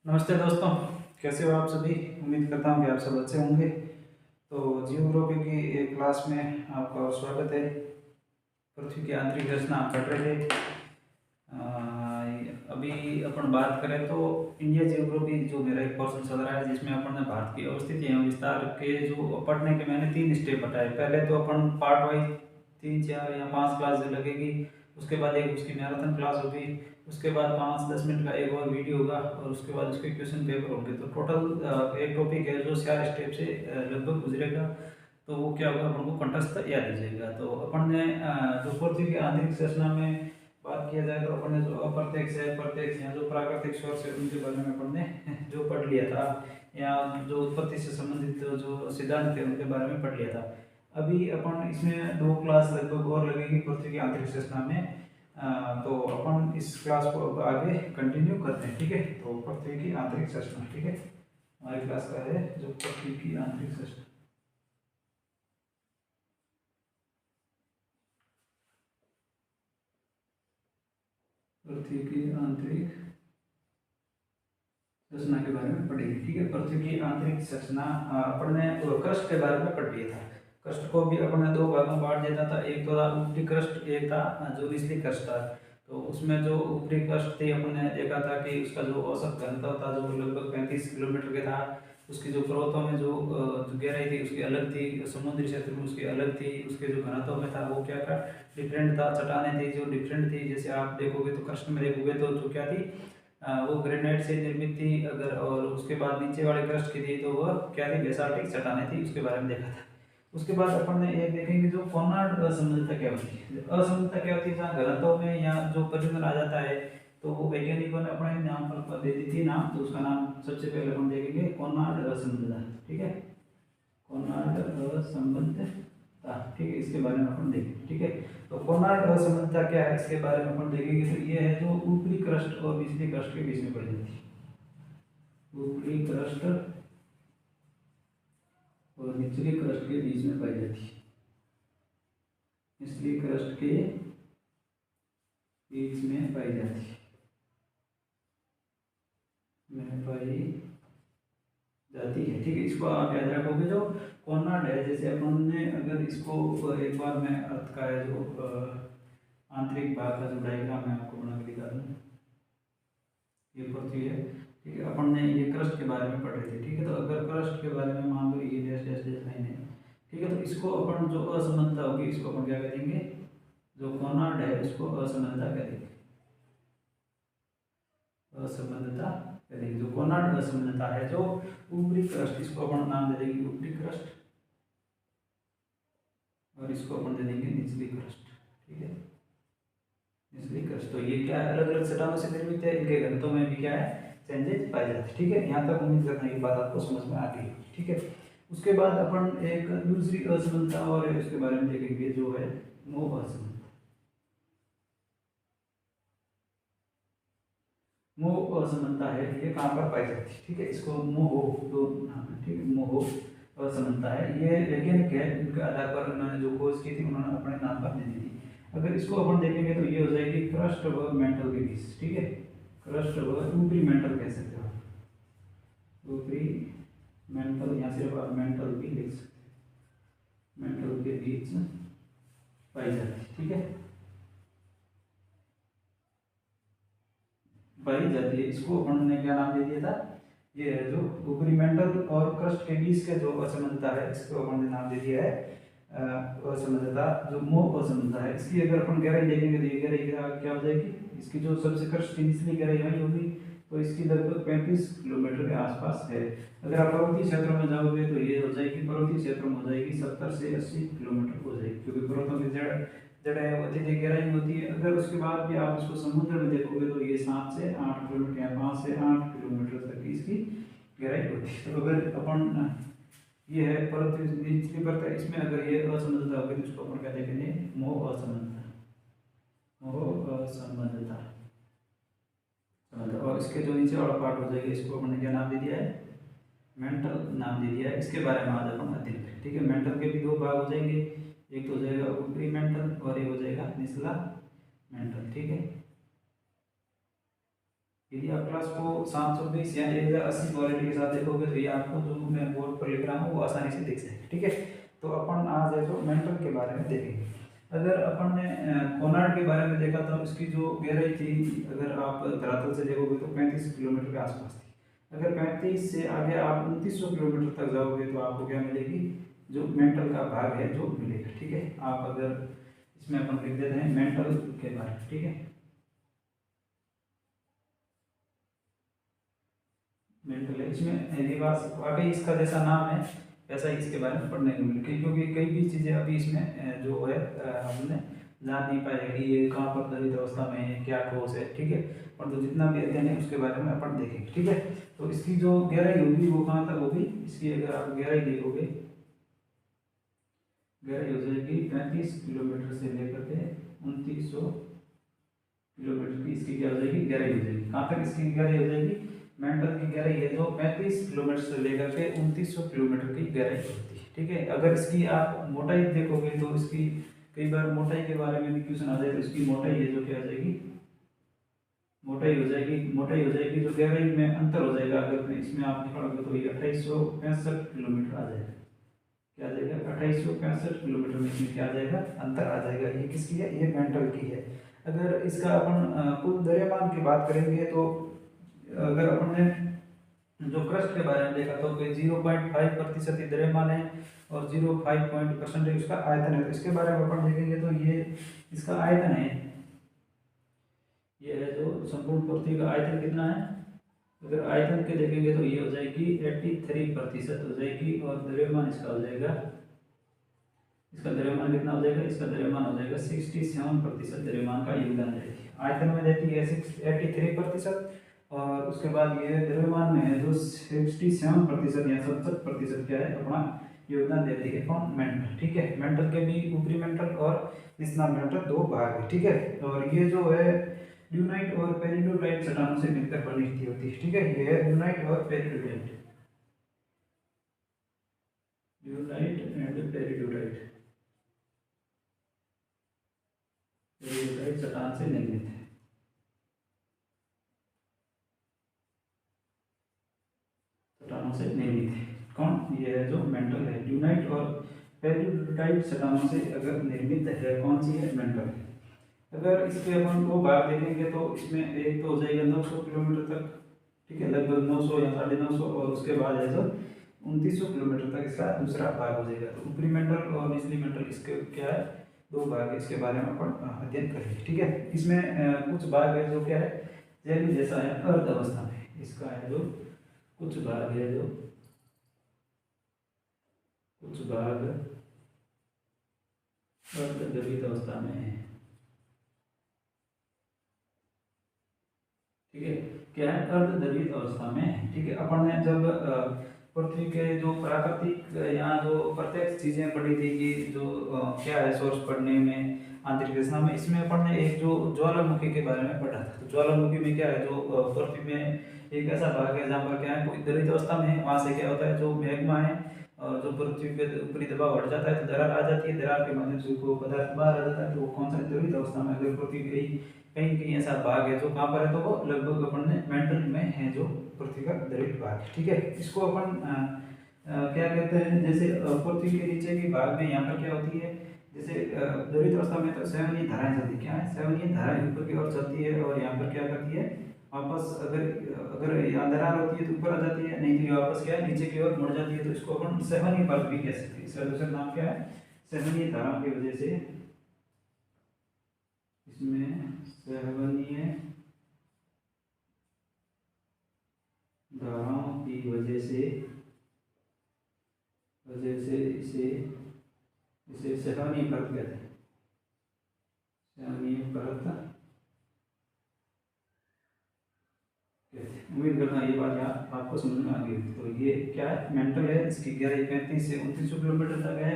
नमस्ते दोस्तों, कैसे हो आप सभी। उम्मीद करता हूँ कि आप सब अच्छे होंगे। तो जियोग्राफी की एक क्लास में आपका स्वागत है। पृथ्वी की आंतरिक रचना आप पढ़ रहे थे। अभी अपन बात करें तो इंडिया जियोग्राफी जो मेरा एक पोर्शन चल रहा है, जिसमें अपन ने भारत की अवस्थिति एवं विस्तार के जो पढ़ने के मैंने 3 स्टेप बताए। पहले तो अपन पार्ट वाइज 3 4 या 5 क्लास लगेगी। उसके बाद एक उसकी मैराथन क्लास होगी। उसके बाद 5-10 मिनट का एक और वीडियो होगा और उसके बाद उसके क्वेश्चन पेपर होंगे। तो टोटल एक टॉपिक है जो 4 स्टेप से लगभग गुजरेगा। तो वो क्या होगा, अपन को कंठस्थ याद हो जाएगा। तो अपन ने जो पृथ्वी की आंतरिक संरचना में बात किया जाए तो अपन ने जो अप्रत्यक्ष है, प्रत्यक्ष है, जो प्राकृतिक सोर्स है, उनके बारे में अपन ने जो पढ़ लिया था, या जो उत्पत्ति से संबंधित जो सिद्धांत थे उनके बारे में पढ़ लिया था। अभी अपन इसमें 2 क्लास लगभग और लगेगी पृथ्वी की आंतरिक संरचना में। तो अपन इस क्लास को अब आगे कंटिन्यू करते हैं। ठीक है, तो पृथ्वी की आंतरिक संरचना, ठीक है, हमारी क्लास का है जो पृथ्वी की आंतरिक संरचना। पृथ्वी की आंतरिक संरचना के बारे में पढ़ेंगे। ठीक है, पृथ्वी की आंतरिक संरचना अपन ने क्रस्ट के बारे में पढ़ लिया था। क्रस्ट को भी अपन ने 2 भागों में बांट दिया था। एक तो था ऊपरी क्रस्ट, एक था जो निचली क्रस्ट था। तो उसमें जो ऊपरी क्रस्ट थी अपन ने देखा था कि उसका जो औसत घनत्व था जो लगभग 35 किलोमीटर के था। उसकी जो पर्वतों में जो गहराई थी उसकी अलग थी, समुद्री क्षेत्र में उसकी अलग थी। उसके जो घनत्व में था वो क्या था, डिफरेंट था। चट्टानें थी जो डिफरेंट थी। जैसे आप देखोगे तो क्रस्ट में देखोगे तो जो क्या थी, वो ग्रेनाइट से निर्मित थी। अगर और उसके बाद नीचे वाले क्रस्ट की थी तो वह क्या थी, बेसाल्टिक चट्टानें थी। उसके बारे में देखा था। उसके बाद अपन ने एक देखेंगे जो कॉर्नर असमंजसता क्या होती है। असमंजसता क्या होती है, जहाँ घनत्व में या जो परिवर्तन आ जाता है, तो वो वैज्ञानिकों ने अपने नाम पर दे दी थी नाम। तो उसका नाम सबसे पहले अपन देखेंगे कॉर्नर असमंजसता। ठीक है, कॉर्नर असमंजसता, ठीक है, इसके बारे में अपन देखेंगे। ठीक है, तो कॉर्नर असमंजसता क्या है इसके बारे में अपन देखेंगे। तो ये है जो ऊपरी क्रस्ट और निचली क्रस्ट के बीच में पड़ जाती है। ऊपरी क्रस्ट और निचली क्रस्ट के बीच में पाई जाती है। निचली क्रस्ट के बीच में पाई जाती है, में पाई जाती है। ठीक है, इसको आप याद रखोगे। जो कॉर्नर है, जैसे अपन ने अगर इसको एक बार मैं अर्थ का है जो आंतरिक भाग का जो डायग्राम है आपको बना के दिखा दूँ। ये पृथ्वी है। ठीक है, अपन ने ये क्रस्ट के बारे में पढ़ रहे थे। ठीक है, तो अगर क्रस्ट के बारे में मान लो ये डैश डैश डैश लाइन है। ठीक है, तो इसको अपन जो असमानता होगी इसको अपन क्या करेंगे, जो कॉर्नर है इसको असमानता करेंगे। असमानता करेंगे, जो कॉर्नर असमानता है जो ऊपरी क्रस्ट, इसको अपन नाम दे देंगे ऊपरी क्रस्ट, और इसको अपन दे देंगे निचली क्रस्ट। ठीक है, निचली क्रस्ट। तो ये क्या है, अलग अलग चट्टानों से निर्मित है। इनके घनत्व में भी क्या है, चेंजेस पाए जाते हैं। ठीक है, यहाँ तक उम्मीद करना ये बात आपको समझ में आ गई। ठीक है, उसके बाद अपन एक दूसरी असमानता और इसके बारे में देखेंगे जो है मोह असमानता। मोह असमानता है, ये कहाँ पर पाई जाती है। ठीक है, इसको मोह दो, ठीक है, मोह असमानता है। ये वैज्ञानिक है, इनके आधार पर उन्होंने जो खोज की थी उन्होंने अपने नाम पर दे दी थी। अगर इसको अपन देखेंगे तो ये हो जाएगी क्रस्ट व मेंटल के बीच। ठीक है, क्रस्ट व ऊपरी मेंटल कह सकते हो, ऊपरी मेंटल, या सिर्फ आप मेंटल भी लिख सकते हो, मेंटल के बीच पाई जाती है। ठीक है, पाई जाती है। इसको अपन ने क्या नाम दे दिया था, ये है जो ऊपरी मेंटल और क्रस्ट के बीच का जो असमानता है इसको अपन ने नाम दे दिया है असमानता, जो मोह असमानता है। इसकी अगर अपन गहराई देखेंगे तो ये गहराई क्या हो जाएगी, इसकी जो सबसे क्रस्ट की निचली गहराई वही होगी। तो इसकी लगभग 35 किलोमीटर के आसपास है। अगर आप पर्वतीय क्षेत्रों में जाओगे तो ये हो जाएगी, पर्वतीय क्षेत्रों में हो जाएगी 70 से 80 किलोमीटर हो जाएगी, क्योंकि पर्वतों की जड़ जड़ें अत्यधिक गहराई होती है। अगर उसके बाद भी आप इसको समुद्र में देखोगे तो ये 7 से 8 किलोमीटर या 5 से 8 किलोमीटर तक की इसकी गहराई होती है। तो अगर अपन ये है परत निचली परत है, इसमें अगर ये असमंजसता होगी तो इसको अपन क्या देखेंगे, मोह असमंजसता, मोह असमंजसता। और इसके जो नीचे वाला पार्ट हो जाएगा इसको अपन ने क्या नाम दे दिया है, मेंटल नाम दे दिया है। इसके बारे में आज अपन अध्ययन करें। ठीक है, मेंटल के भी 2 भाग हो जाएंगे, एक तो हो जाएगा ऊपरी मेंटल और एक हो जाएगा निचला मेंटल। ठीक है, यदि आप क्लास को 720 या 1080 क्वालिटी के साथ देखोगे तो ये आपको जो मैं बोर्ड पर लिख रहा हूँ वो आसानी से दिख जाएगा। ठीक है, तो अपन आज है जो मेंटल के बारे में देखेंगे। अगर अपन ने कोनार्ड के बारे में देखा था, उसकी जो गहराई थी, अगर आप धरातल से देखोगे तो 35 किलोमीटर के आसपास थी। अगर 35 से आगे आप 2900 किलोमीटर तक जाओगे तो आपको क्या मिलेगी, जो मेंटल का भाग है जो मिलेगा। ठीक है, आप अगर इसमें अपन लिख देते हैं मेंटल के बारे में। ठीक है, मेंटल है, इसमें ये बात वाकई इसका जैसा नाम है वैसा ही इसके बारे में पढ़ने को मिले, क्योंकि कई भी चीज़ें अभी इसमें जो है हमने जान नहीं पाए कि ये कहाँ पर दलित अवस्था में है, क्या ठोस है। ठीक है, और तो जितना भी अध्ययन है उसके बारे में अपन देखेंगे। ठीक है, तो इसकी जो गहराई होगी वो कहाँ तक होगी, इसकी अगर आप गहराई देखोगे, गहराई हो जाएगी 35 किलोमीटर से लेकर के 2900 किलोमीटर की इसकी क्या हो जाएगी, गहराई हो जाएगी। कहाँ तक इसकी गहराई हो जाएगी, मेंटल की गहराई है जो 35 किलोमीटर से लेकर के 2900 किलोमीटर की गहराई होती है। ठीक है, अगर इसकी आप मोटाई देखोगे तो इसकी कई बार मोटाई के बारे में भी क्वेश्चन आ जाए, तो इसकी मोटाई है जो क्या हो जाएगी, मोटाई हो जाएगी, मोटाई हो जाएगी जो गहराई में अंतर हो जाएगा। अगर इसमें आप निकालोगे तो ये 2865 किलोमीटर आ जाएगा। क्या आ जाएगा, 2865 किलोमीटर में इसमें क्या आ जाएगा, अंतर आ जाएगा। ये किसकी है, ये मेंटल की है। अगर इसका अपन कुल द्रव्यमान की बात करेंगे तो अगर अपन ने जो क्रस्ट के बारे में देखा तो 0.5% ही द्रव्यमान है और 0.5% उसका आयतन है। तो इसके बारे में अपन देखेंगे तो ये इसका आयतन है, ये है जो संपूर्ण पृथ्वी का आयतन कितना है। अगर आयतन के देखेंगे तो ये हो जाएगी 83% हो जाएगी, और द्रव्यमान इसका हो जाएगा, इसका द्रव्यमान कितना हो जाएगा, इसका द्रव्यमान हो जाएगा 67% द्रव्यमान का योगदान देती है। आयतन में देती है 83%, और उसके बाद ये द्रव्यमान में है जो 67% या 67% क्या है अपना योगदान देती है। कौन, मेंटल। ठीक है, मेंटल के भी ऊपरी मेंटल और निचला मेंटल दो भाग है। ठीक है, और ये जो है ड्यूनाइट और पेरिडोटाइट चट्टानों से मिलकर बनी होती है। ठीक है, ये है ड्यूनाइट और पेरिडोटाइट, ड्यूनाइट एंड पेरिडोटाइट, पेरिडोटाइट चट्टान से निर्मित है। चट्टानों से निर्मित है। कौन, ये है जो मेंटल है। ड्यूनाइट और पेरिडोटाइट चट्टानों से अगर निर्मित है, कौन सी है, मेंटल है। अगर इसके अपन दो भाग देखेंगे तो इसमें एक तो हो जाएगा 900 किलोमीटर तक। ठीक है, लगभग 900 या 950, और उसके बाद है जो 2900 किलोमीटर तक इसका दूसरा भाग हो जाएगा। तो ऊपरी मेंटल और निचली मेंटल इसके क्या है, दो भाग है। इसके बारे में अपन अध्ययन करेंगे। ठीक है, इसमें कुछ भाग है जो क्या है, जेली जैसा है अर्ध अवस्था में। इसका है जो कुछ भाग है जो, कुछ भाग अर्ध द्रवित अवस्था में है। ठीक है, क्या है, अर्ध द्रवित अवस्था में है। ठीक है, अपन ने जब पृथ्वी के जो प्राकृतिक यहाँ जो प्रत्यक्ष चीजें पढ़ी थी कि जो क्या है सोर्स पढ़ने में, आंतरिक रचना में, इसमें अपन ने एक जो ज्वालामुखी के बारे में पढ़ा था। तो ज्वालामुखी में क्या है, जो पृथ्वी में एक ऐसा भाग है जहाँ पर क्या है कोई द्रवित अवस्था में है, वहाँ से क्या होता है जो मैग्मा है और जो पृथ्वी पे ऊपरी दबाव हट जाता है तो दरार आ जाती है, दरार के माध्यम से वो पदार्थ बाहर आ जाता है। तो वो कौन सा, द्रवित अवस्था में। अगर पृथ्वी के कहीं कहीं ऐसा भाग है जो कहाँ पर है, तो वो लगभग अपन ने मेंटल में है जो पृथ्वी का द्रवित भाग। ठीक है, इसको अपन क्या कहते हैं, जैसे पृथ्वी के नीचे के भाग में यहाँ पर क्या होती है, जैसे द्रवित अवस्था में तो सेवनीय धाराएं चलती है। क्या है, सेवनीय धाराएं ऊपर की ओर चलती है, और यहाँ पर क्या करती है वापस, अगर यहाँ दरार होती है तो ऊपर आ जाती है, नहीं तो ये वापस क्या है नीचे की ओर मुड़ जाती है। तो इसको अपन सेवनीय पथ भी कह सकते हैं। इसका दूसरा नाम क्या है, सेवनीय धाराओं की वजह से, इसमें सेवनीय धाराओं की वजह से इसे सेवनीय परत कहते हैं। सेवनीय परत, उम्मीद करता हूँ ये बात यहाँ आपको समझ में आ गई। तो ये क्या है, मेंटल है। इसकी गहराई 35 से 2900 किलोमीटर तक है,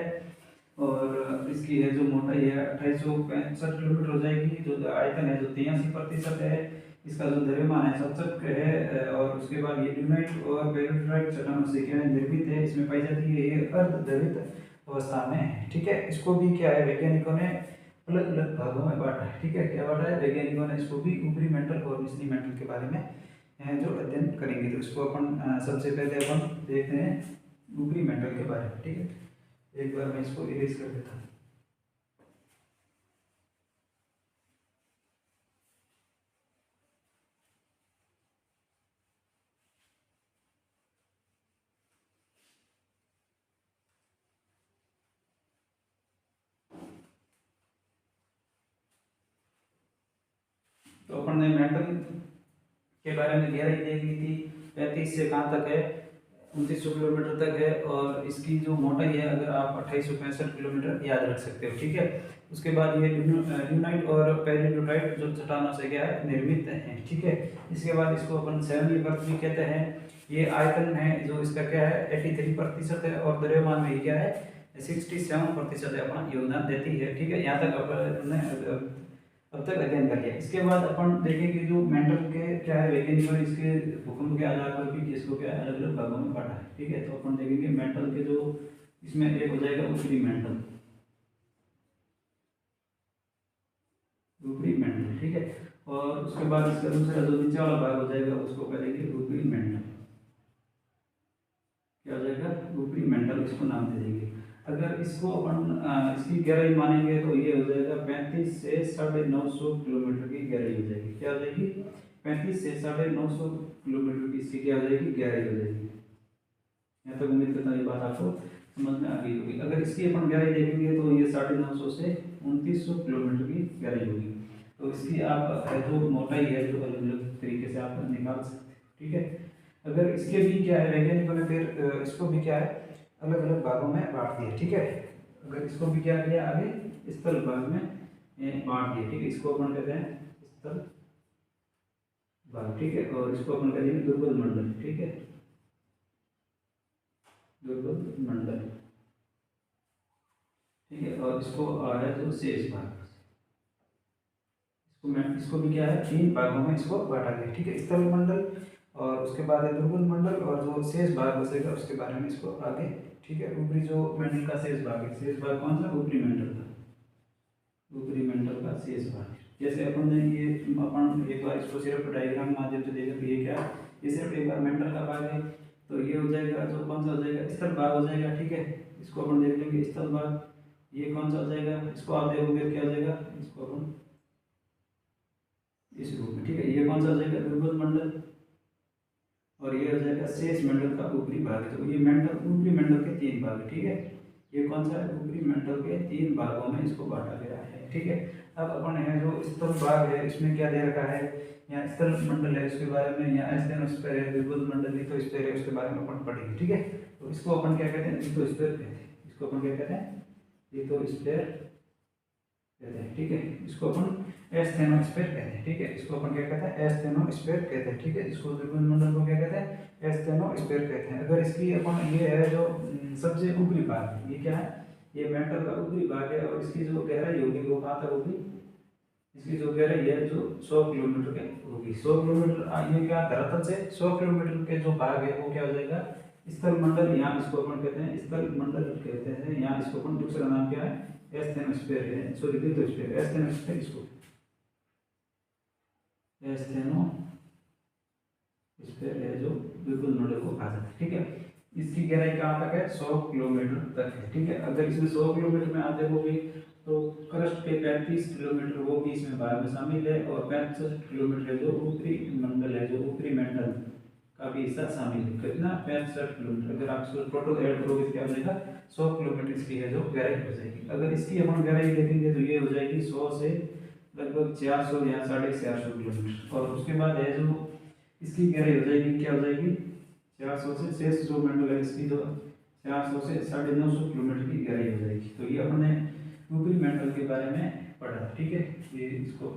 और इसकी है जो मोटाई है 2865 किलोमीटर हो जाएगी। जो आयतन है जो 83% है। इसका जो द्रव्यमान है 67 है, और उसके बाद ये ड्यूनाइट और पेरिडोटाइट चट्टानों से क्या है निर्मित है। इसमें पाई जाती है, ये अर्ध द्रवित अवस्था में है। ठीक है, इसको भी क्या है वैज्ञानिकों ने अलग अलग भागों में बांटा है। ठीक है, क्या बांटा है? वैज्ञानिकों ने इसको भी ऊपरी मेंटल और निचली मेंटल के बारे में जो अध्ययन करेंगे। तो इसको अपन सबसे पहले अपन देखते हैं ऊपरी मेंटल के बारे में। ठीक है, एक बार मैं इसको इरेज कर देता हूँ। तो अपन ने मेंटल के बारे में गहराई देख ली थी। 35 से कहाँ तक है? 2900 किलोमीटर तक है। और इसकी जो मोटाई है, अगर आप 2865 किलोमीटर याद रख सकते हो। ठीक है, उसके बाद ये ल्यूनाइट और पेरिडोटाइट जो चट्टानों से क्या है, निर्मित है। ठीक है, इसके बाद इसको अपन सैन्य पर्वत भी कहते हैं। ये आयतन है जो इसका क्या है, 83% है। और द्रव्यमान में क्या है, 67% अपना योगदान देती है। ठीक है, यहाँ तक अपन अब तक अध्ययन कर लिया। इसके बाद अपन देखेंगे जो मेंटल के क्या है, वैज्ञानिकों ने इसके भूकंप के आधार पर भी इसको क्या है, अलग अलग भागों में बांटा है। ठीक है, तो अपन देखेंगे मेंटल के जो इसमें एक हो जाएगा ऊपरी मेंटल, ऊपरी मेंटल। ठीक है, और उसके बाद इसका दूसरा जो नीचे वाला भाग हो जाएगा उसको कहेंगे ऊपरी मेंटल। क्या हो जाएगा? ऊपरी मेंटल, इसको नाम दे देंगे। अगर इसको अपन इसकी गहराई मानेंगे तो ये हो जाएगा 35 से 950 किलोमीटर की गहराई हो जाएगी। क्या हो जाएगी? 35 से 950 किलोमीटर की इसकी क्या हो जाएगी, गहराई हो जाएगी। यहाँ तक उम्मीद करता हूँ ये बात आपको समझ में आ गई होगी। अगर इसकी अपन गहराई देखेंगे तो ये 950 से 2900 किलोमीटर की गहराई होगी। तो इसकी आप जो मोटाई है जो अलग अलग तरीके से आप निकाल सकते हैं। ठीक है, अगर इसके भी क्या है, वैज्ञानिकों ने फिर इसको भी क्या है, अलग अलग भागों में बांट दिया। ठीक है, अगर इसको भी क्या किया, आगे स्थल भाग में बांट दिया। ठीक है, इसको अपन कहते हैं स्थल भाग। ठीक है, और इसको अपन कहेंगे दुर्बल मंडल। ठीक है, दुर्बल मंडल। ठीक है, और इसको है जो शेष भाग, इसको भी क्या है, 3 भागों में इसको बांटा गया। ठीक है, स्थल मंडल और उसके बाद है दुर्बल मंडल, और जो शेष भाग बचेगा उसके बारे में इसको आगे। ठीक है, ऊपरी जो मेंटल का शेष भाग है, शेष भाग कौन सा? ऊपरी मेंटल का, ऊपरी मेंटल का शेष भाग। जैसे अपन ने ये अपन एक बार इसको सिर्फ डायग्राम माध्यम से देखें तो ये क्या है, ये सिर्फ एक बार मेंटल का भाग है। तो ये हो जाएगा जो कौन सा हो जाएगा, स्थल भाग हो जाएगा। ठीक है, इसको अपन देख लेंगे स्थल भाग। ये कौन सा हो जाएगा, इसको आप देखोगे क्या हो जाएगा, इसको अपन इस रूप में। ठीक है, ये कौन सा हो जाएगा, दुर्बल मंडल। और ये हो जाएगा शेष मंडल का ऊपरी भाग। तो ये मेंटल, ऊपरी मंडल के 3 भाग। ठीक है, ये कौन सा है, ऊपरी मंडल के 3 भागों में इसको बांटा गया है। ठीक है, अब अपन है जो स्थल भाग है इसमें क्या दे रखा है, यहाँ स्थल मंडल है उसके बारे में, यहाँ स्टेनोस्फेयर है, दुर्बल मंडल लिथोस्फेयर है, उसके बारे में अपन पढ़ेंगे। ठीक है, तो इसको अपन क्या कहते हैं, लिथोस्फेयर कहते हैं। इसको अपन क्या कहते हैं, लिथोस्फेयर कहते हैं। ठीक है, इसको अपन एस्थेनोस्फेयर कहते हैं। ठीक है, इसको अपन क्या कहते हैं, एस्थेनोस्फेयर कहते हैं। ठीक है, इसको दुर्बल मंडल को क्या कहते हैं, एस्थेनोस्फेयर कहते हैं। अगर इसकी अपन ये है जो सबसे ऊपरी भाग, ये क्या है, ये मेंटल का ऊपरी भाग है। और इसकी जो गहराई होगी वो कहाँ तक होगी, इसकी जो गहराई है जो 100 किलोमीटर की होगी। 100 किलोमीटर, ये क्या, धरातल से 100 किलोमीटर के जो भाग है वो क्या हो जाएगा, स्थल मंडल। यहाँ इसको अपन कहते हैं स्थल मंडल कहते हैं। यहाँ इसको अपन दूसरा नाम क्या है, एस्थेनोस्फेयर है, सॉरी लिथोस्फेयर, एस्थेनोस्फेयर, इसको एस्थेनोस्फेयर है जो बिल्कुल मंडल को कहा जाता है। ठीक है, इसकी गहराई कहाँ तक है, 100 किलोमीटर तक है। ठीक है, अगर इसमें 100 किलोमीटर में आप देखोगे तो क्रस्ट के 35 किलोमीटर वो भी इसमें भाग में शामिल है। और 65 किलोमीटर जो ऊपरी मंडल है, जो ऊपरी मेंटल का भी हिस्सा शामिल है। कितना, 65 किलोमीटर। अगर आप इसको टोटल ऐड करोगे तो क्या हो जाएगा, 100 किलोमीटर इसकी है जो गहराई हो जाएगी। अगर इसकी अपन गहराई देखेंगे तो ये हो जाएगी 100 से लगभग 400 या 450 किलोमीटर। और उसके बाद है जो इसकी गहराई हो जाएगी, क्या हो जाएगी, 400 से शेष जो मंडल है इसकी जो 400 से 950 किलोमीटर की गहराई हो जाएगी। तो ये अपने ऊपरी मेंटल के बारे में पढ़ा। ठीक है, ये इसको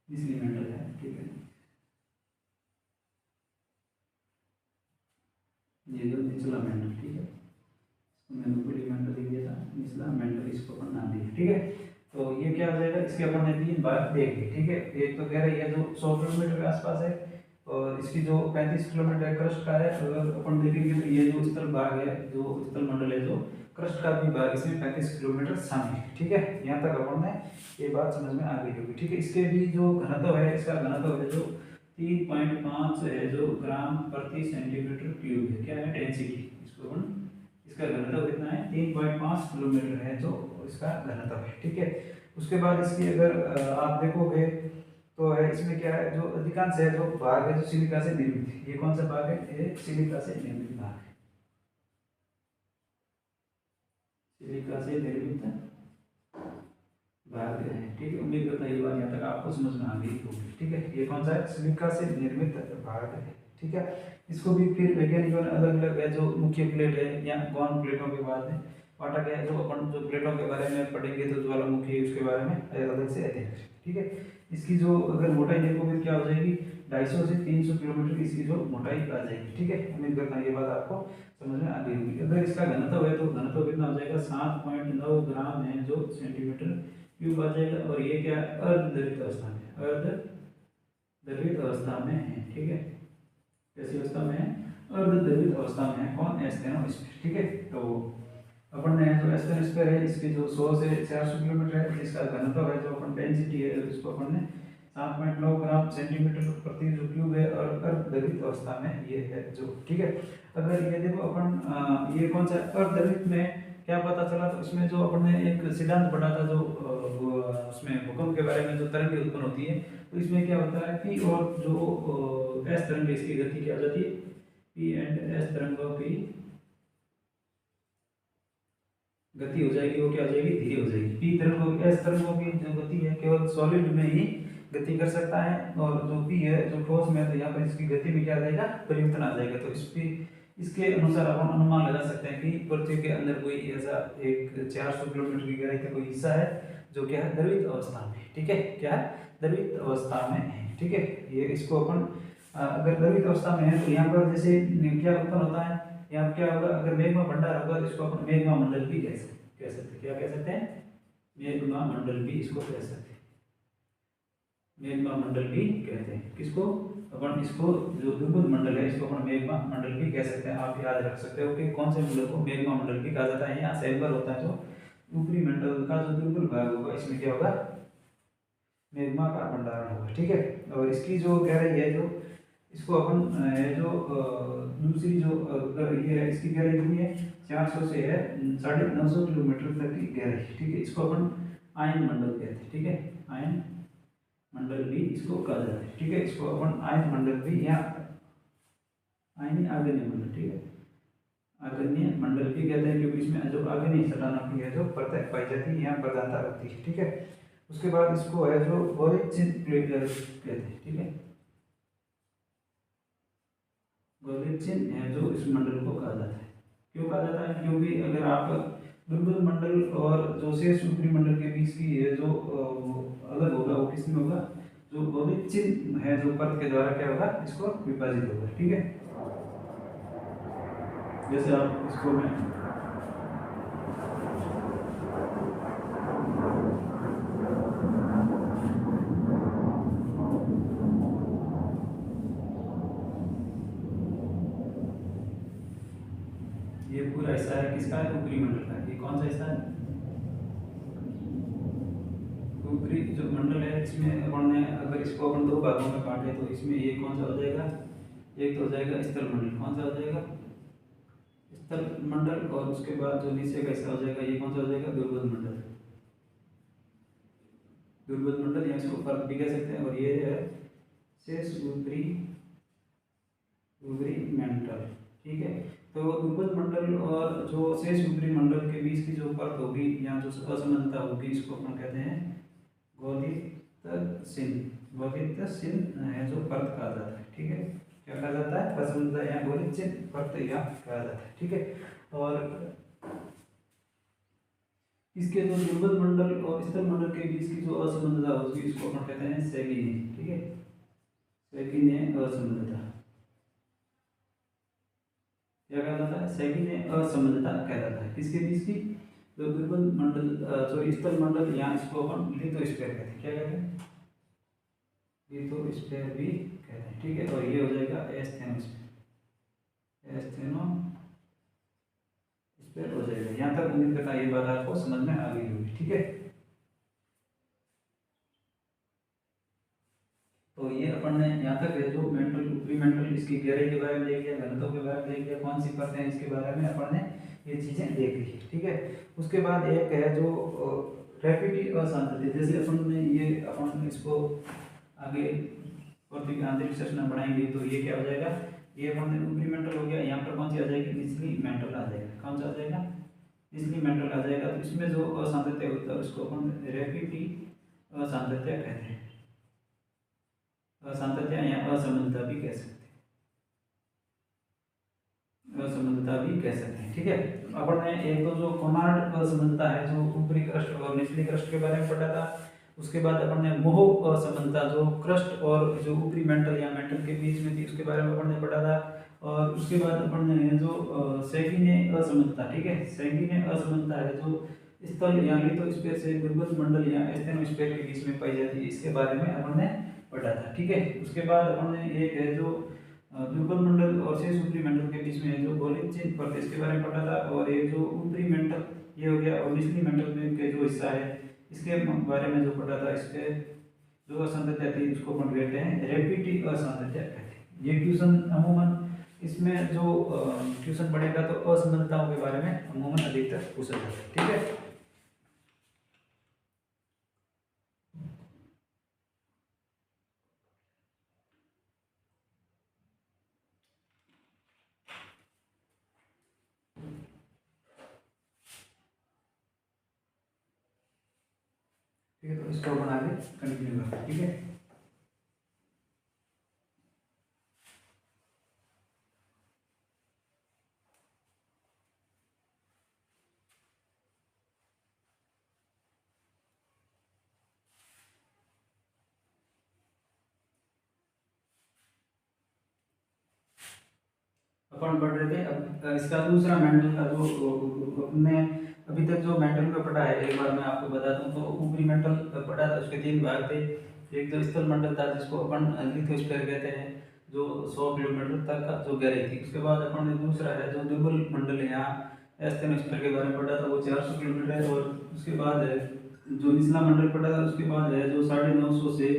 निचली मेंटल है। ठीक है, ये जो निचला मेंटल। ठीक है, मैंने ऊपरी मेंटल लिख दिया था, निचला मेंटल इसको अपन नाम दिया। ठीक है, तो ये क्या हो जाएगा, इसके अपन ने 3 भाग देख लिए। ठीक है, एक तो गहराई है जो 100 किलोमीटर के आसपास है। और इसकी जो 35 किलोमीटर क्रस्ट का है, अगर अपन देखेंगे तो ये जो स्थल भाग है, जो स्थल मंडल है जो क्रस्ट का भी भाग इसमें 35 किलोमीटर शामिल है। ठीक है, यहाँ तक अपन ने ये बात समझ में आ गई होगी। ठीक है, इसके भी जो घनत्व है, इसका घनत्व है जो 3.5 है जो ग्राम प्रति सेंटीमीटर क्यूब है। क्या है? डेंसिटी। इसको अपन, इसका घनत्व कितना है? 3.5 किलोमीटर है जो इसका घनत्व है। ठीक है, उसके बाद इसकी अगर आप देखोगे तो है इसमें क्या है, जो अधिकांश है जो भाग है जो सिलिका से निर्मित है। ये कौन सा भाग है? ये सिलिका से निर्मित भाग है। सिलिका से निर्मित भाग है। ठीक है, उम्मीद करता है ये बात यहाँ तक आपको समझ में आ गई होगी। ठीक है, ये कौन सा है? सिलिका से निर्मित भाग है। ठीक है, इसको भी फिर वैज्ञानिकों ने अलग अलग है जो मुख्य प्लेट है या गौण प्लेटों के बाद है बांटा गया है। जो अपन जो प्लेटों के बारे में पढ़ेंगे तो ज्वालामुखी उसके बारे में अलग से अध्ययन करेंगे। ठीक है, इसकी जो अगर मोटाई देखोगे क्या हो जाएगी? 250 से 300 किलोमीटर की इसकी जो मोटाई आ जाएगी। ठीक है, उम्मीद करता हूँ ये बात आपको समझ में आ गई होगी। अगर इसका घनत्व है तो घनत्व कितना हो जाएगा? 7.9 ग्राम है जो सेंटीमीटर क्यूब आ जाएगा। और ये क्या है? अर्धद्रवित अवस्था में, अर्धद्रवित अवस्था में है। ठीक है, कैसी अवस्था में है? अर्धद्रवित अवस्था में है। कौन? एस्थेनोस्फीयर। ठीक है, तो अपन ने जो एस्थेनोस्फीयर है इसकी जो 100 से 400 किलोमीटर है, जिसका घनत्व है जो अपन डेंसिटी है इसको अपन ने 7.9 ग्राम सेंटीमीटर प्रति जो क्यूब है और अर्धद्रवित अवस्था में ये है जो। ठीक है, अगर ये देखो अपन ये कौन सा अर्धद्रवित में क्या पता चला? तो इसमें जो अपन ने एक सिद्धांत पढ़ा था जो उसमें भूकंप के बारे में जो तरंगें उत्पन्न होती है, तो इसमें क्या होता है कि और जो एस तरंग इसकी गति क्या हो जाती है? पी एंड एस तरंगों की गति हो जाएगी, वो क्या हो जाएगी? धीरे हो जाएगी। पी तरंगों की, एस तरंगों की जो गति है केवल सॉलिड में ही गति कर सकता है, और जो पी है जो ठोस में, तो यहाँ पर इसकी गति में क्या आ जाएगा? परिवर्तन आ जाएगा। तो इसके अनुसार अपन अनुमान लगा सकते हैं कि पृथ्वी के अंदर कोई ऐसा एक 400 किलोमीटर की गहराई का कोई हिस्सा है जो क्या है? द्रवित अवस्था में। ठीक है, क्या है? द्रवित अवस्था में है। ठीक है, ये इसको अपन अगर द्रवित अवस्था में है तो यहाँ पर जैसे क्या उत्पन्न होता है? यहाँ क्या होगा? अगर मेघमा भंडार होगा तो इसको अपन मेघमा मंडल भी कह सकते हैं। क्या कह सकते हैं? मेघमा मंडल भी इसको कह सकते हैं। मेघमा मंडल भी कहते हैं किसको? अपन इसको जो दुर्बल मंडल है इसको अपन मेघमा मंडल भी कह सकते हैं। आप याद रख सकते हो कि कौन से मंडल को मेघमा मंडल भी कहा जाता है। यहाँ सैंबर होता है जो ऊपरी मंडल का जो दुर्बल भाग होगा इसमें क्या होगा? मेघमा का भंडारण होगा। ठीक है, और इसकी जो गहराई है जो इसको अपन जो दूसरी जो ये है इसकी गहराई कितनी है? 400 से है 950 किलोमीटर तक की गहराई। ठीक है, इसको अपन आयन मंडल कहते हैं। ठीक है, आयन मंडल भी इसको कहा जाता है। ठीक है, इसको अपन आयन मंडल भी या आयनी आग्नेय मंडल, ठीक है, आग्नेय मंडल भी कहते हैं क्योंकि इसमें जो आग्नेय सटाना की है जो परत पाई जाती है, यहाँ प्रधानता रखती है। ठीक है, उसके बाद इसको है जो गोलिचिन प्लेट कहते हैं। ठीक है, गोलिचिन है जो इस मंडल को कहा जाता है। क्यों कहा जाता है? क्योंकि अगर आप दुर्बल मंडल और जो शेष ऊपरी मंडल के बीच की है जो अलग होगा वो किसमें होगा? जो गोलिचिन है जो परत के द्वारा क्या होगा? इसको विभाजित होगा। ठीक है, जैसे आप इसको मैं ये पूरा हिस्सा है किसका है? ऊपरी मंडल का। ये कौन सा हिस्सा है? ऊपरी जो मंडल है इसमें अपन ने अगर इसको अपन दो भागों में बांटे तो इसमें ये कौन सा हो जाएगा? एक तो हो जाएगा स्थल मंडल। कौन सा हो जाएगा? स्थल मंडल। और उसके बाद जो नीचे का हिस्सा हो जाएगा ये कौन सा हो जाएगा? दुर्बल मंडल। दुर्बल मंडल या इसको फर्क भी कह सकते हैं। और ये है शेष ऊपरी मंडल। ठीक है, तो दुर्बल मंडल और जो शेष ऊपरी मंडल के बीच की जो परत होगी या जो असमानता होगी इसको अपन कहते हैं गोलितसिन। गोलितसिन है जो परत कहा जाता है। ठीक है, क्या कहा जाता है? असमानता या गोलितसिन परत या कहा जाता है। ठीक है, और इसके जो दुर्बल मंडल और स्थल मंडल के बीच की जो असमानता होगी इसको अपन कहते हैं सैगिने। ठीक है, सैगिने असमानता क्या कहा जाता है? सैगिने असमानता कहा जाता है। किसके बीच की? जो दुर्बल मंडल सॉरी स्थल मंडल या इसको अपन लिथोस्फीयर कहते हैं। क्या कहते हैं? लिथोस्फीयर भी कहते हैं। ठीक है, और ये हो जाएगा एस्थेनोस्फीयर। एस्थेनोस्फीयर स्क्वायर हो जाएगा। यहाँ तक उम्मीद करता ये बात आपको समझ में आ गई होगी, ठीक है। तो ये अपन ने यहाँ तक है जो मेंटल ऊपरी मेंटल इसकी गहराई के बारे में देख लिया, घनत्व के बारे में देख लिया, कौन सी परतें हैं इसके बारे में अपन ने ये चीजें देख ली, ठीक है। उसके बाद एक है जो रैपिड अशांत, जैसे अपन ने ये अपन इसको आगे और आंतरिक संरचना बढ़ाएंगे तो ये क्या हो जाएगा, ये अपन ने ऊपरी मेंटल हो गया, यहाँ पर कौन सी आ जाएगी, निचली मेंटल आ जाएगा। कौन सा आ जाएगा, निचली मेंटल आ जाएगा। तो इसमें जो असांतत्य होता है उसको अपन रैपिड असांतत्य कहते हैं। असांतत्य या असंबंधता भी कह सकते हैं, असंबंधता भी कह सकते हैं, ठीक है। अपन ने एक तो जो कोनार्ड असंबंधता है जो ऊपरी क्रस्ट और निचली क्रस्ट के बारे में पढ़ा था। उसके बाद अपन ने मोह असंबंधता जो क्रस्ट और जो ऊपरी मेंटल या मेंटल के बीच में थी उसके बारे में अपन ने पढ़ा था। और उसके बाद अपन ने जो सैगिने असंबंधता, ठीक है, सैगिने असंबंधता है जो स्थल या लिथोस्फीयर से दुर्गंध मंडल या एस्थेनोस्फीयर के बीच में पाई जाती है, इसके बारे में अपन ने पढ़ा था, ठीक है। उसके बाद अपन ने एक है जो दुर्बल मंडल और शेष ऊपरी मंडल के बीच में जो गोलिक चिन्ह प्रदेश के बारे में पढ़ा था। और ये जो ऊपरी मंडल ये हो गया, और निचली मंडल में के जो हिस्सा है इसके बारे में जो पढ़ा था, इसके जो असंतत्य थी उसको अपन कहते हैं रैपिड असंतत्य कहते हैं। ये ट्यूशन अमूमन इसमें जो ट्यूशन पढ़ेगा तो असंबंधताओं के बारे में अमूमन अधिकतर पूछा जाता है, ठीक है। ठीक है, तो इसको अपन आगे कंटिन्यू करते हैं, ठीक है। अपन पढ़ रहे थे अब इसका दूसरा मेंटल का जो अपने अभी तक जो मेंटल का पढ़ा है, एक बार मैं आपको बता दूं तो ऊपरी मेंटल पढ़ा था, उसके तीन भाग थे। एक तो स्थल मंडल था जिसको अपन लिथोस्फीयर कहते हैं, जो 100 किलोमीटर तक का जो गहराई थी। उसके बाद अपन ने दूसरा है जो दुर्बल मंडल है, यहाँ एस्थेनोस्फीयर के बारे में पढ़ा था, वो 400 किलोमीटर है। और उसके बाद है जो निचला मंडल पढ़ा था, उसके बाद है जो 950 से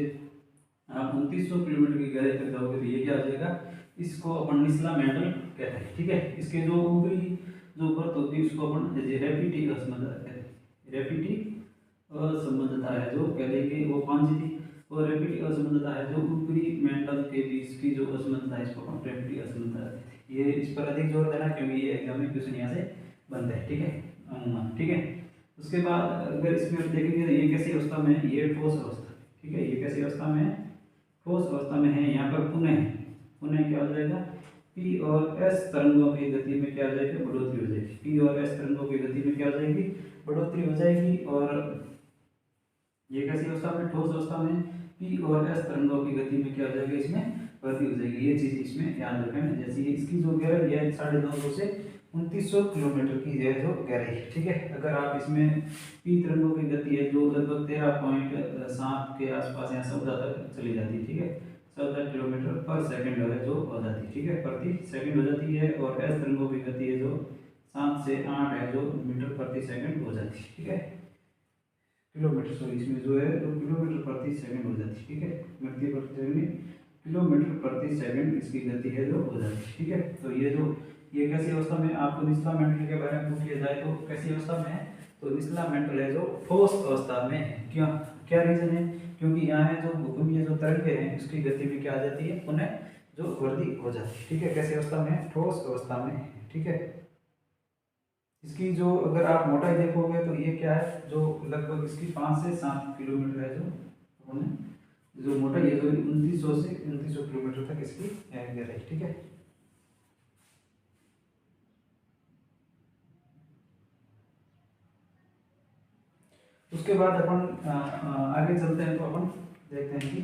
आप 2900 किलोमीटर की गहराई तक जाओगे तो ये क्या आ जाएगा, इसको अपन निचला मेंटल कहते हैं, ठीक है। इसके जो ऊपरी जो परत होती है उसको अपन रैपिड असंबंधता कहते हैं। रैपिड असंबंधता है जो कहते हैं कि वो कौन सी थी, वो रैपिड असंबंधता है जो ऊपरी मेंटल के बीच की जो असंबंधता है इसको अपन रैपिड असंबंधता कहते हैं। ये इस पर अधिक जोर देना क्योंकि ये एग्जाम में क्वेश्चन यहाँ से बनता है, ठीक है, अमूमन, ठीक है। उसके बाद अगर इसमें देखेंगे तो ये कैसी अवस्था में है, ये ठोस अवस्था, ठीक है, ये कैसी अवस्था में है, ठोस अवस्था में है। यहाँ पर पुनः पुनः क्या हो जाएगा, पी और एस तरंगों की गति में क्या हो जाएगी, बढ़ोतरी हो जाएगी। पी और एस तरंगों की गति में क्या हो जाएगी, बढ़ोतरी हो जाएगी। और ये कैसी अवस्था में, ठोस अवस्था में पी और एस तरंगों की गति में क्या हो जाएगी, इसमें वृद्धि हो जाएगी। ये चीज इसमें याद रखें। जैसे इसकी जो गहराई है 950 से 2900 किलोमीटर की है जो गहराई है, ठीक है। अगर आप इसमें पी तरंगों की गति है जो लगभग 13.7 के आसपास या 14 तक चली जाती है, ठीक है, 14 किलोमीटर पर सेकंड है जो हो जाती है, ठीक है, प्रति सेकंड हो जाती है। और एस तरंगों की गति है जो 7 से 8 है जो मीटर प्रति सेकंड हो जाती है, ठीक है, किलोमीटर, सॉरी इसमें जो है तो किलोमीटर प्रति सेकंड हो जाती है, ठीक है, प्रति सेकंड किलोमीटर प्रति सेकंड इसकी गति है जो हो जाती है, ठीक है। तो ये जो ये कैसी अवस्था में, आपको निचला मेंटल के बारे में पूछ लिया जाए तो कैसी अवस्था में है, तो निचला मेंटल है जो ठोस अवस्था में है। क्यों, क्या रीजन है, क्योंकि यहाँ है जो भूकंपीय जो तरंगें हैं उसकी गति में क्या आ जाती है, पुनः जो वृद्धि हो जाती है, ठीक है। कैसी अवस्था में, ठोस अवस्था में, ठीक है। इसकी जो अगर आप मोटाई देखोगे तो ये क्या है, जो लगभग इसकी 5 से 7 किलोमीटर है जो मोटाई है जो 2900 से 2900 किलोमीटर तक इसकी गहराई, ठीक है। उसके बाद अपन आगे चलते हैं तो अपन देखते हैं कि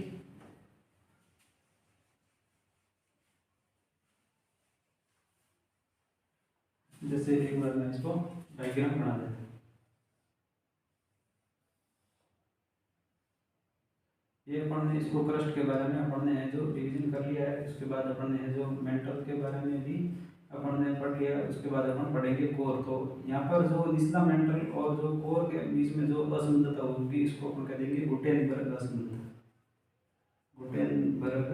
जैसे एक बार मैं इसको डायग्राम बना देता हूँ। ये अपन ने इसको क्रस्ट के बारे में अपन ने जो रिवीजन कर लिया है। उसके बाद अपन ने जो मेंटल के बारे में भी अपन ने पढ़ लिया। उसके बाद अपन पढ़ेंगे कोर। तो यहाँ पर जो निचला मेंटल और जो कोर के बीच में जो असमानता होगी इसको अपन कह देंगे गुटेनबर्ग असमानता। गुटेनबर्ग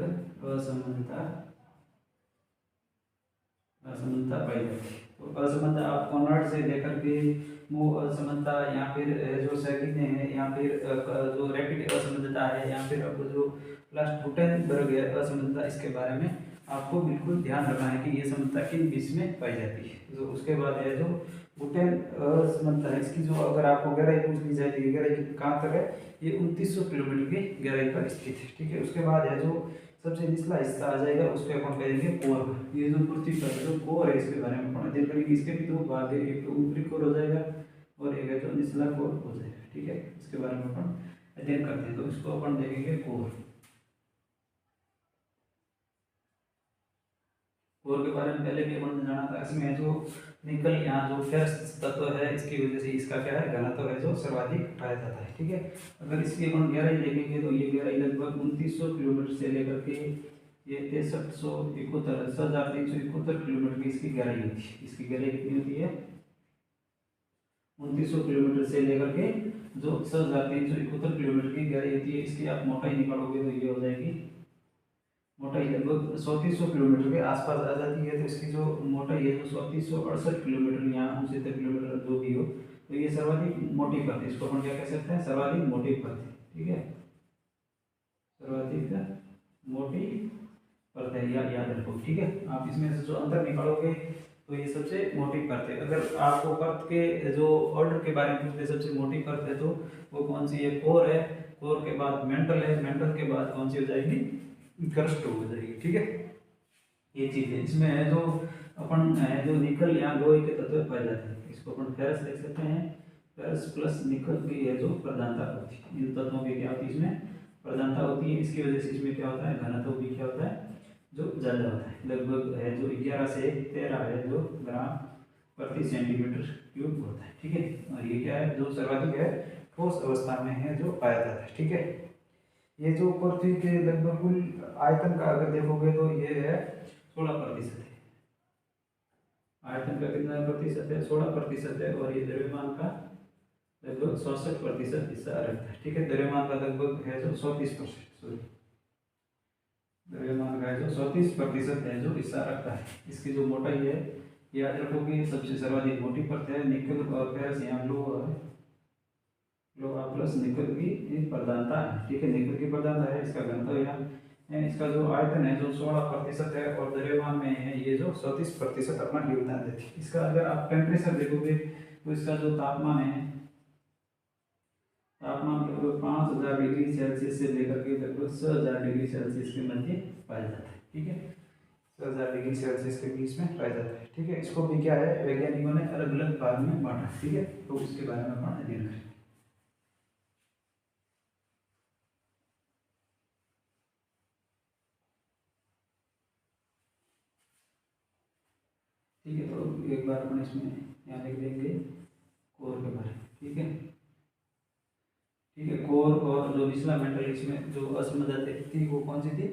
असमानता असमानता पाई जाती है। तो असमानता आप कॉनराड से लेकर के वो असमानता या फिर जो सैगिन है या फिर जो रैपिड असमानता है या फिर अब जो लास्ट गुटेनबर्ग है असमानता, इसके बारे में आपको बिल्कुल ध्यान रखना है कि ये समता किन बीच में पाई जाती है। जो उसके बाद है जो गुटेन असमानता है, इसकी जो अगर आपको गहराई पूछ ली जाती है, गहराई कहाँ तक है, ये 2900 किलोमीटर की गहराई पर स्थित है। ठीक है, उसके बाद है जो सबसे निचला हिस्सा आ जाएगा उसको अपन कहेंगे कोर। ये जो पृथ्वी पर जो कोर है इसके बारे में अपन अध्ययन करेंगे। इसके भी दो भाग है, एक तो ऊपरी कोर हो जाएगा और एक है जो निचला कोर हो जाएगा। ठीक है, इसके बारे में अपन अध्ययन करते हैं। तो इसको अपन देखेंगे कोर। कोर के बारे में पहले भी अपन ने जाना था। इसमें जो निकल यहाँ जो फेरस तत्व है इसकी वजह से इसका क्या है, घनत्व है जो सर्वाधिक पाया जाता है। ठीक है, अगर इसकी अपन गहराई देखेंगे तो ये गहराई लगभग 2900 किलोमीटर से लेकर के ये 6371 किलोमीटर की इसकी गहराई होती है। इसकी गहराई कितनी होती है, 2900 किलोमीटर से लेकर के जो 6371 किलोमीटर की गहराई होती है। इसकी आप मोटाई निकालोगे तो ये हो जाएगी, मोटाई लगभग 3400 किलोमीटर के आसपास आ जाती है। तो इसकी जो मोटाई है जो 3468 किलोमीटर या 69 किलोमीटर जो भी हो, तो ये सर्वाधिक मोटी परत है। इसको अपन क्या कह सकते हैं, सर्वाधिक मोटी परत है। ठीक है, सर्वाधिक मोटी परत है, याद रखो। ठीक है, आप इसमें से जो अंतर निकालोगे तो ये सबसे मोटी परत है। अगर आपको परत के जो ऑर्डर के बारे में पूछते सबसे मोटी परत है तो वो कौन सी है, कोर है। कोर के बाद मेंटल है, मेंटल के बाद कौन सी हो जाएगी, क्रस्ट हो जाएगी। ठीक है, ये चीज है। इसमें है जो अपन है जो निकल या लोहे के तत्व पाए जाते हैं, इसको अपन फेरस लिख सकते हैं। फेरस प्लस निकल की है जो प्रधानता होती है, इन तत्वों की क्या होती है, इसमें प्रधानता होती है। इसकी वजह से इसमें क्या होता है, घनत्व भी क्या होता है, जो ज़्यादा होता है। लगभग है जो 11 से 13 है जो ग्राम प्रति सेंटीमीटर क्यूब होता है। ठीक है, और ये क्या है, जो सर्वाधिक है ठोस अवस्था में है जो पाया जाता है। ठीक है, ये जो पृथ्वी के लगभग कुल आयतन का अगर देखोगे तो ये है 16% है। आयतन का कितना प्रतिशत है, 16% है। और ये द्रव्यमान का लगभग 67% हिस्सा रखता है। ठीक है, द्रव्यमान का लगभग है जो 34%, सॉरी, द्रव्यमान का है जो 34% है जो हिस्सा रखता है। इसकी जो मोटाई है याद रखोगे, सबसे सर्वाधिक मोटी परत है। निकल और फेरस यहाँ लोहा है, लोहा प्लस निकल की प्रधानता है। ठीक है, निकल की प्रधानता है, इसका घनत्व यहाँ, इसका जो आयतन है जो 16% है और द्रव्यमान में है ये जो 37% अपना योगदान देती है। इसका अगर आप टेम्परेचर देखोगे तो इसका जो तापमान है, तापमान लगभग 5000 डिग्री सेल्सियस से लेकर के लगभग 6000 डिग्री सेल्सियस के मध्य पाया जाता है। ठीक है, 6000 डिग्री सेल्सियस के बीच में पाया जाता है। ठीक है, इसको भी क्या है, वैज्ञानिकों ने अलग अलग भाग में बांटा। ठीक है, तो उसके बारे में अपन अध्ययन करें। ठीक है, तो एक बार अपन इसमें यहाँ लिख देंगे कोर के बारे में। ठीक है, ठीक है, कोर और जो निचला मेंटल इसमें जो असमंजसता थी वो कौन सी थी,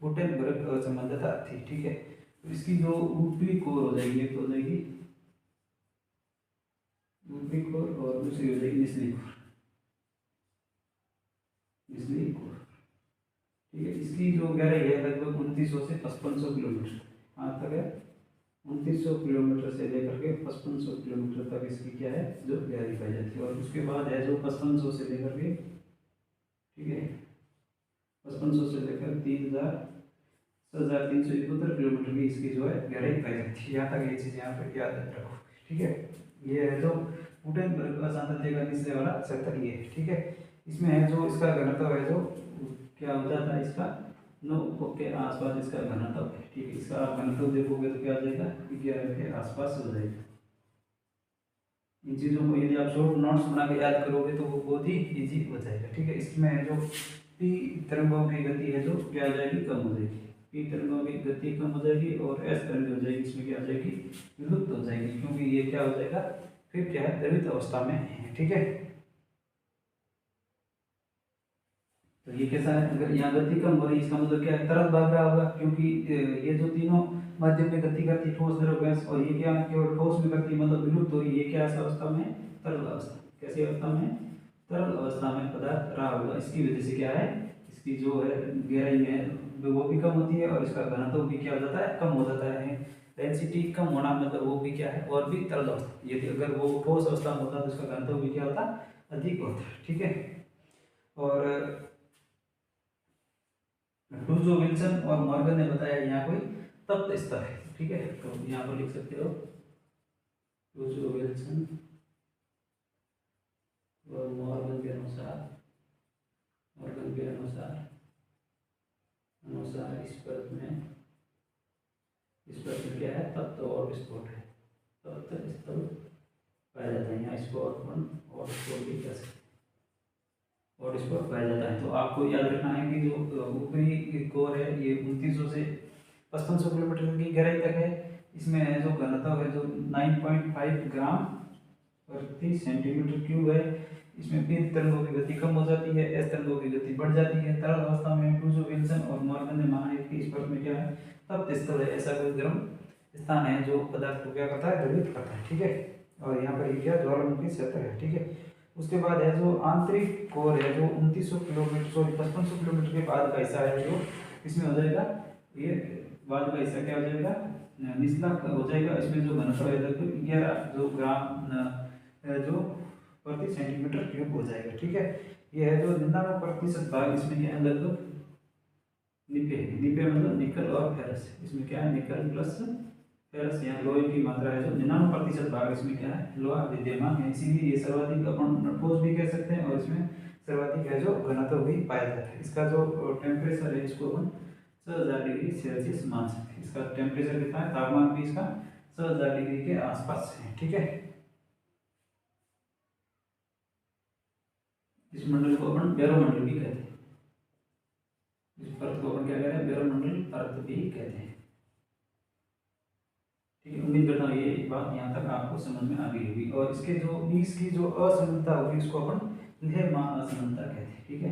गुटेनबर्ग असमंजसता थी। ठीक है, तो इसकी जो ऊपरी कोर हो जाएगी, एक तो हो जाएगी ऊपरी कोर और दूसरी हो जाएगी निचली कोर, निचली कोर। ठीक है, इसकी जो गहराई है लगभग 2900 से 5500 किलोमीटर, कहाँ तक है, 2900 किलोमीटर से लेकर के 5500 किलोमीटर तक इसकी क्या है, जो गहराई पाई जाती है। और उसके बाद है जो 5500 से लेकर के, ठीक है, 5500 से लेकर 6371 किलोमीटर की इसकी जो है गहराई पाई जाती है। यहाँ तक ये चीज़ यहाँ पर याद रखो। ठीक है, ये है जो गुटेनबर्ग असमानता का निचले वाला सेक्टर ये है। ठीक है, इसमें है जो इसका घनत्व है जो क्या हो जाता है, इसका 9 के आसपास इसका घनत्व है। ठीक है, इसका आप घनत्व देखोगे तो क्या हो जाएगा, 11 के आसपास हो जाएगा। इन चीज़ों को यदि आप शॉर्ट नोट्स बना के याद करोगे तो वो बहुत ही इजी हो जाएगा। ठीक है, इसमें जो पी तरंगों की गति है जो क्या हो जाएगी, कम हो जाएगी। पी तरंगों की गति कम हो जाएगी और एस तरंग हो जाएगी, इसमें क्या हो जाएगी, विलुप्त हो जाएगी, क्योंकि ये क्या हो जाएगा, फिर क्या है, द्रवित अवस्था में है। ठीक है, तो ये कैसा है, अगर यहाँ गति कम हो रही है इसका मतलब क्या है, तरल भाग रहा होगा, क्योंकि ये जो तीनों माध्यम में गति करती है, ठोस, द्रव, गैस, और ये क्या है, केवल ठोस में करती है, मतलब विलुप्त हो रही है। ये क्या ऐसी अवस्था में, तरल अवस्था, कैसी अवस्था में, तरल अवस्था में पदार्थ रहा होगा। इसकी वजह से क्या है, इसकी जो है गहराई है वो भी कम होती है, और इसका घनत्व भी क्या हो जाता है, कम हो जाता है। डेंसिटी कम होना मतलब वो भी क्या है, और भी तरल अवस्था, यदि अगर वो ठोस अवस्था में होता तो उसका घनत्व भी क्या होता, अधिक होता है। ठीक है, और डूजो, विल्सन और मॉर्गन ने बताया यहाँ कोई तप्त स्तर है। ठीक है, तो यहाँ पर लिख सकते हो डूजो, विल्सन और मॉर्गन के अनुसार, मॉर्गन के अनुसार अनुसार इस परत में क्या है, तप्त और विस्फोट है, तप्त स्थल पाया जाता है। यहाँ इसको अपन और विस्फोट भी कह सकते हैं, और विस्फोट पाया जाता है। तो आपको याद रखना है कि जो ऊपरी कोर है ये 2900 से 5500 किलोमीटर की गहराई तक है। इसमें है जो घनत्व है जो 9.5 ग्राम प्रति सेंटीमीटर क्यूब है। इसमें पीत तरंगों की गति कम हो जाती है, एस तरंगों की गति बढ़ जाती है। तरल अवस्था में डूजो, विल्सन और मॉर्गन ने माना है कि इस परत में क्या है, तप्त स्थल है, ऐसा कोई गर्म स्थान है जो पदार्थ को क्या करता है, द्रवित करता है। ठीक है, और यहाँ पर ये क्या, ज्वालामुखी सतह है। ठीक है, उसके बाद है जो आंतरिक कोर है जो 2900 किलोमीटर, सॉरी 5500 किलोमीटर के बाद का हिस्सा है, जो इसमें हो जाएगा, ये बाद का हिस्सा क्या हो जाएगा, निचला हो जाएगा। इसमें जो घनत्व है लगभग 11 जो ग्राम जो प्रति सेंटीमीटर क्यूब हो जाएगा। ठीक है, ये है जो 99% भाग, इसमें क्या है, लगभग निपे, निपे मतलब निकल और फेरस, इसमें क्या है, निकल प्लस फेरस, यहाँ लोहे की मात्रा है जो 99% भाग, इसमें क्या है, लोहा विद्यमान है। इसीलिए ये सर्वाधिक अपन ठोस भी कह सकते हैं, और इसमें सर्वाधिक है जो घनत्व भी पाया जाता है। इसका जो टेम्परेचर है इसको अपन 6000 डिग्री सेल्सियस मान सकते हैं। इसका टेम्परेचर कितना है, तापमान भी इसका 6000 डिग्री के आसपास है। ठीक है, इस मंडल को अपन बैरोमंडल भी कहते हैं, इस परत को अपन क्या कहते हैं, बैरोमंडल परत भी कहते हैं। ठीक है, उम्मीद करता हूँ ये बात यहाँ तक आपको समझ में आ गई होगी। और इसके जो बीच की जो असमानता होगी उसको अपन लहरमान असमानता कहते हैं। ठीक है,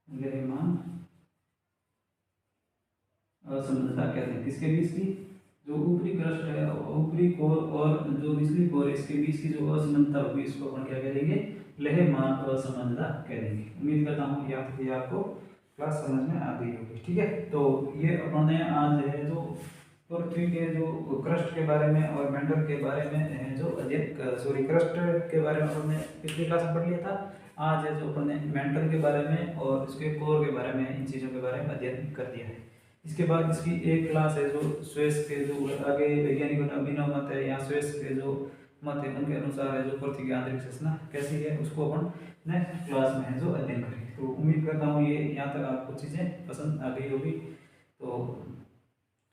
लहरमान असमानता कहते हैं। इसके बीच की जो ऊपरी क्रस्ट है, ऊपरी कोर और जो निचली कोर है, इसके बीच की जो असमानता होगी इसको अपन क्या कह देंगे, लहरमान असमानता कह देंगे। उम्मीद करता हूँ ये आपको क्लास समझ में आ गई होगी। ठीक है, तो ये अपन ने आज है जो पृथ्वी के जो क्रस्ट के बारे में और मेंटल के बारे में जो अध्ययन, सॉरी क्रस्ट के बारे में हमने पिछली क्लास में पढ़ लिया था। आज है जो अपन ने मेंटल के बारे में और इसके कोर के बारे में, इन चीज़ों के बारे में अध्ययन कर दिया है। इसके बाद इसकी एक क्लास है जो स्वेस के जो आगे वैज्ञानिकों ने अभिनव मत है या स्वेस के जो मत है उनके अनुसार है जो पृथ्वी की आंतरिक संरचना कैसी है उसको अपन नेक्स्ट क्लास में है जो अध्ययन करेंगे। तो उम्मीद करता हूँ ये यहाँ तक आपको चीज़ें पसंद आ गई होगी। तो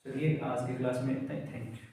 चलिए आज की क्लास में इतना ही, थैंक यू।